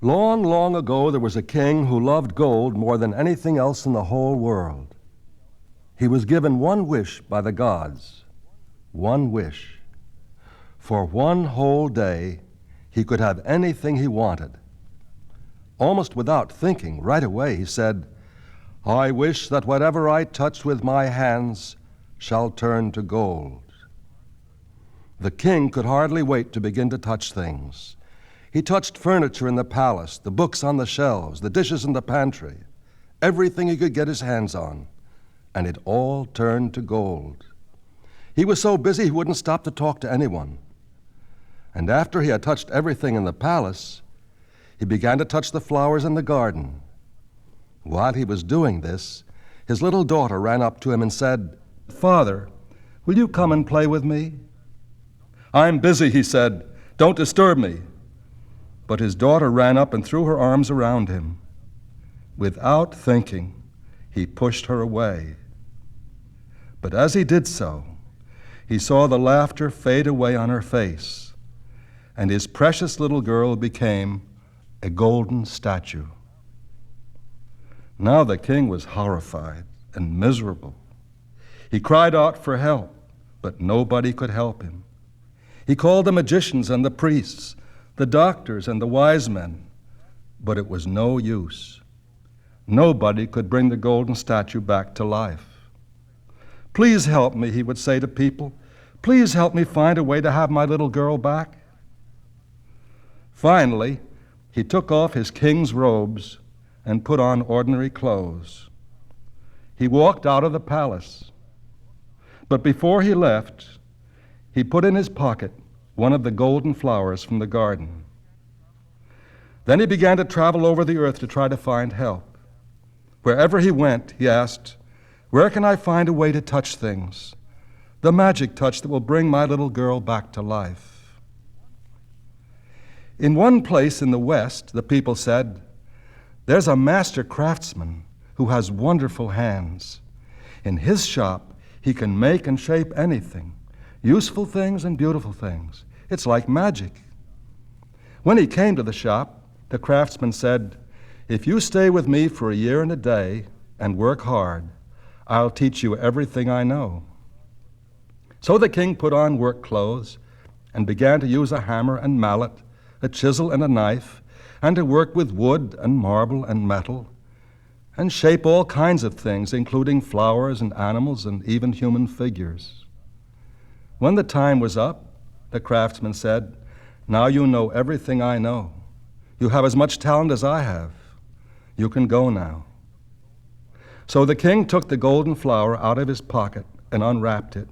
Long, long ago, there was a king who loved gold more than anything else in the whole world. He was given one wish by the gods, one wish. For one whole day, he could have anything he wanted. Almost without thinking, right away, he said, "I wish that whatever I touch with my hands shall turn to gold." The king could hardly wait to begin to touch things. He touched furniture in the palace, the books on the shelves, the dishes in the pantry, everything he could get his hands on, and it all turned to gold. He was so busy he wouldn't stop to talk to anyone. And after he had touched everything in the palace, he began to touch the flowers in the garden. While he was doing this, his little daughter ran up to him and said, "Father, will you come and play with me?" "I'm busy," he said. "Don't disturb me." But his daughter ran up and threw her arms around him. Without thinking, he pushed her away. But as he did so, he saw the laughter fade away on her face, and his precious little girl became a golden statue. Now the king was horrified and miserable. He cried out for help, but nobody could help him. He called the magicians and the priests, the doctors and the wise men, but it was no use. Nobody could bring the golden statue back to life. "Please help me," he would say to people. "Please help me find a way to have my little girl back." Finally, he took off his king's robes and put on ordinary clothes. He walked out of the palace. But before he left, he put in his pocket one of the golden flowers from the garden. Then he began to travel over the earth to try to find help. Wherever he went, he asked, "Where can I find a way to touch things? The magic touch that will bring my little girl back to life." In one place in the West, the people said, "There's a master craftsman who has wonderful hands. In his shop, he can make and shape anything, useful things and beautiful things. It's like magic." When he came to the shop, the craftsman said, "If you stay with me for a year and a day and work hard, I'll teach you everything I know." So the king put on work clothes and began to use a hammer and mallet, a chisel and a knife, and to work with wood and marble and metal, and shape all kinds of things, including flowers and animals and even human figures. When the time was up, the craftsman said, "Now you know everything I know. You have as much talent as I have. You can go now." So the king took the golden flower out of his pocket and unwrapped it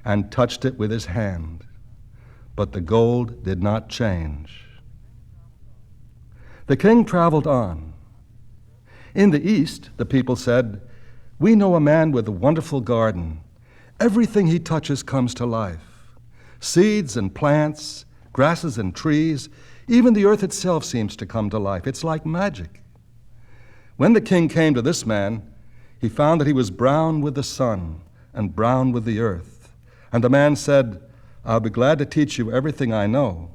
and touched it with his hand. But the gold did not change. The king traveled on. In the east, the people said, "We know a man with a wonderful garden. Everything he touches comes to life. Seeds and plants, grasses and trees, even the earth itself seems to come to life. It's like magic." When the king came to this man, he found that he was brown with the sun and brown with the earth. And the man said, "I'll be glad to teach you everything I know,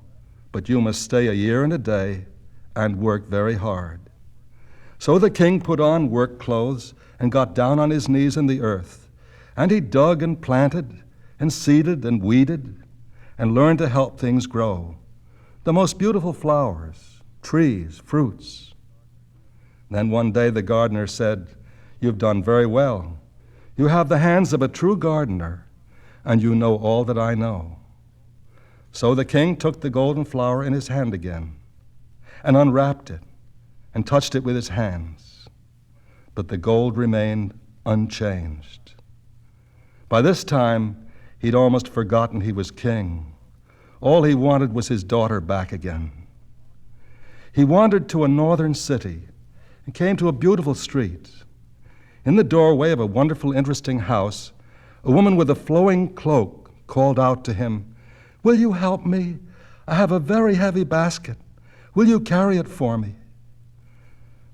but you must stay a year and a day and work very hard." So the king put on work clothes and got down on his knees in the earth, and he dug and planted and seeded and weeded and learned to help things grow, the most beautiful flowers, trees, fruits. Then one day the gardener said, "You've done very well. You have the hands of a true gardener, and you know all that I know." So the king took the golden flower in his hand again and unwrapped it and touched it with his hands. But the gold remained unchanged. By this time, he'd almost forgotten he was king. All he wanted was his daughter back again. He wandered to a northern city and came to a beautiful street. In the doorway of a wonderful, interesting house, a woman with a flowing cloak called out to him, "Will you help me? I have a very heavy basket. Will you carry it for me?"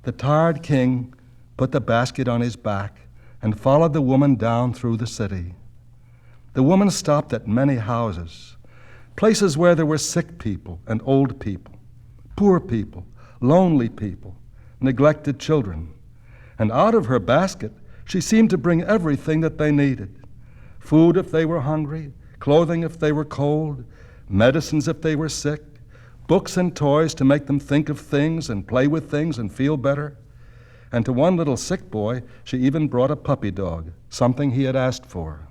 The tired king put the basket on his back and followed the woman down through the city. The woman stopped at many houses, places where there were sick people and old people, poor people, lonely people, neglected children. And out of her basket, she seemed to bring everything that they needed. Food if they were hungry, clothing if they were cold, medicines if they were sick, books and toys to make them think of things and play with things and feel better. And to one little sick boy, she even brought a puppy dog, something he had asked for.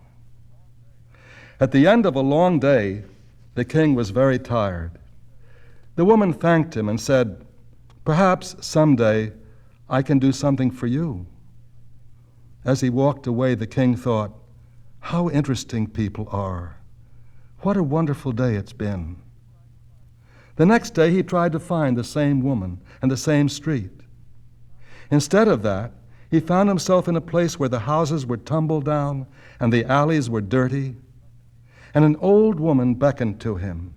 At the end of a long day, the king was very tired. The woman thanked him and said, "Perhaps someday I can do something for you." As he walked away, the king thought, "How interesting people are. What a wonderful day it's been." The next day, he tried to find the same woman and the same street. Instead of that, he found himself in a place where the houses were tumbled down and the alleys were dirty, and an old woman beckoned to him.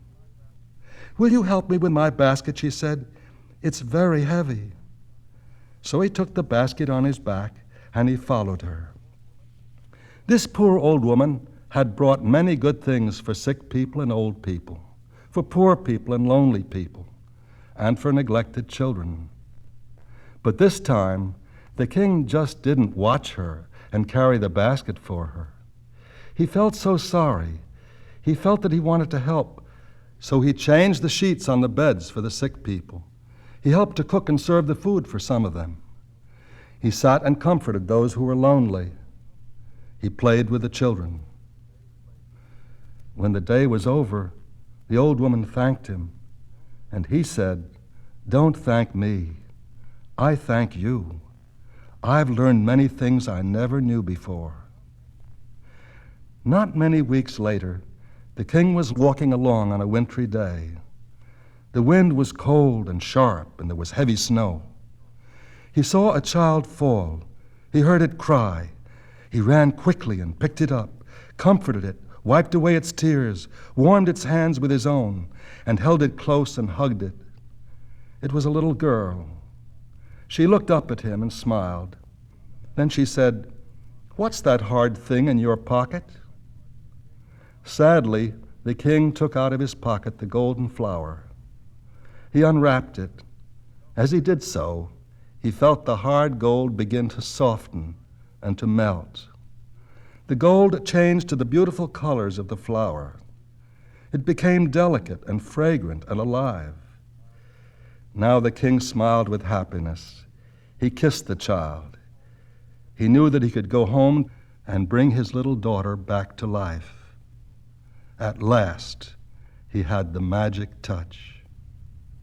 "Will you help me with my basket?" she said. "It's very heavy." So he took the basket on his back and he followed her. This poor old woman had brought many good things for sick people and old people, for poor people and lonely people, and for neglected children. But this time, the king just didn't watch her and carry the basket for her. He felt so sorry. He felt that he wanted to help, so he changed the sheets on the beds for the sick people. He helped to cook and serve the food for some of them. He sat and comforted those who were lonely. He played with the children. When the day was over, the old woman thanked him, and he said, "Don't thank me. I thank you. I've learned many things I never knew before." Not many weeks later, the king was walking along on a wintry day. The wind was cold and sharp, and there was heavy snow. He saw a child fall. He heard it cry. He ran quickly and picked it up, comforted it, wiped away its tears, warmed its hands with his own, and held it close and hugged it. It was a little girl. She looked up at him and smiled. Then she said, "What's that hard thing in your pocket?" Sadly, the king took out of his pocket the golden flower. He unwrapped it. As he did so, he felt the hard gold begin to soften and to melt. The gold changed to the beautiful colors of the flower. It became delicate and fragrant and alive. Now the king smiled with happiness. He kissed the child. He knew that he could go home and bring his little daughter back to life. At last, he had the magic touch.